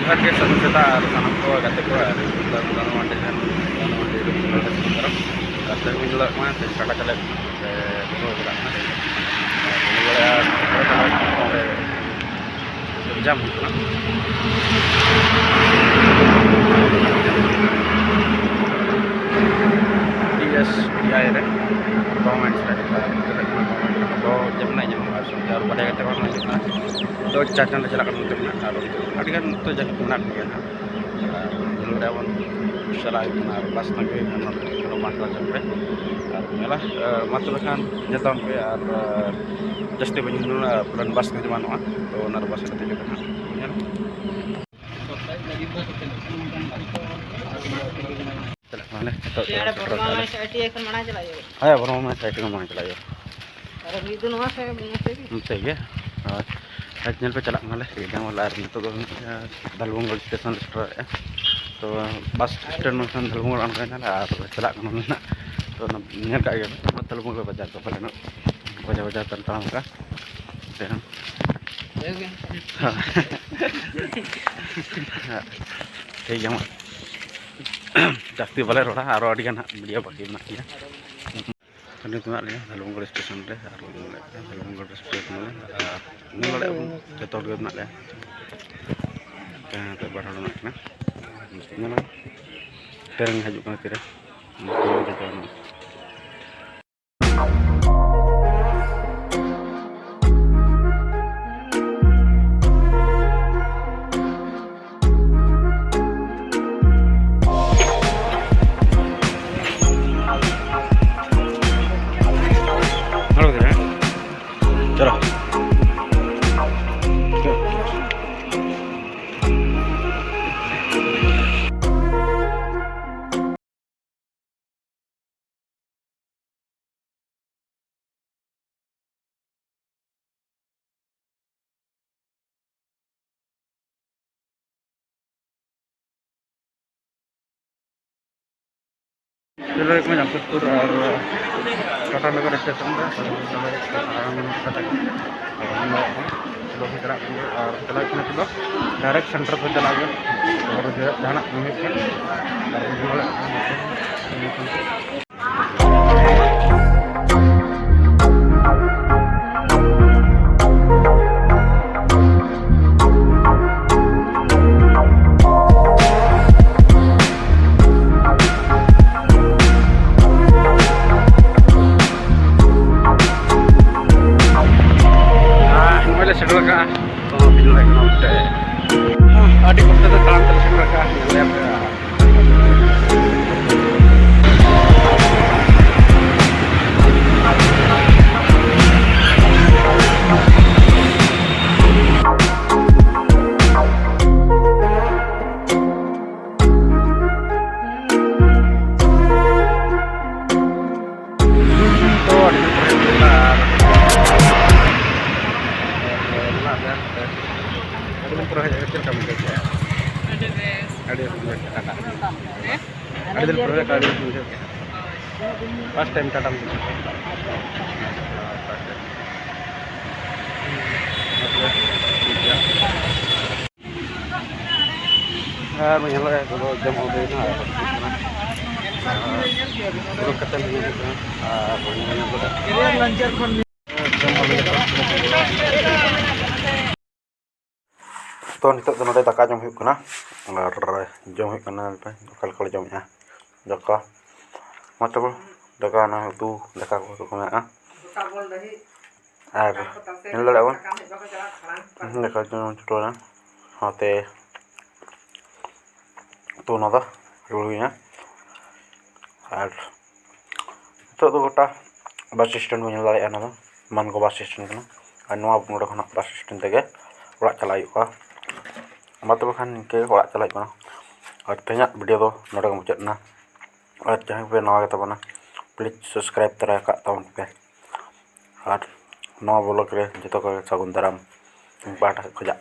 Oke, satu juta sanam ko kata ko dan mandi kan mandi sekarang dan minum mana sekarang kalau dulu bilang ada dulu ya jam gitu kan yes ya ini performance dari kita jam naik jam langsung jalan pada kita orang lanjut nah do cacan kecelakaan untuk nak harus tadi kan itu jadi menak ya dulu daun salah itu nah pas nanti kalau masalah sampai lah matulkan jatuh sampai just di banyak bulan bas ke mana tuh narbas ada juga kan mana ada performa saya akan mana चला जाएगा ayo performa saya akan mana चला जाएगा अरे ये दोनों से सही है चल पे चला माले एकदम वाला तो दलबंगल स्टेशन तो बस स्टैंड में दलबंगल आना चला तो नेल का दलबंगल बाजार तो पहले बाजार बाजार तंत्र का ठीक है जास्ती वाले रोड़ा और अड़िगान मीडिया बाकी में ini tuh ya Dalbungal station deh Dalbungal station ini ada jatuh dia nak ya kan terbaru nak na ini lah terang hajuk kan tidak jatuh चलो चलो एक में जमशेदपुर और टाटा नगर स्टेशन पे चला और चला तो डायरेक्ट सेंटर पे चला गया और जहाँ adik kita tuh tahan terus mereka lihat first time Tata menyala kalau jam udah ini buruk kecil ini lancar तो नितो तो नोडे दाका जम हुकना और जम हुकना कल कल जम या दाका मतलब दाका ना तू दाका को को ना और इन लड़ा वन दाका जम चुटोना हाते तो नदा रुलिया और तो गोटा बस स्टैंड में लड़ा ना मन को बस स्टैंड कना और नवा नोडे खना बस स्टैंड तगे ओड़ा चला हुआ मतलब खान के ओड़ा चला और तेज वीडियो तो नोड़े मुचादना और जहाँ पे नवा तबना प्लीज सब्सक्राइब तरा तबन पे और नवा ब्लॉग रे जो को सगुन दाराम पाटा खोजा।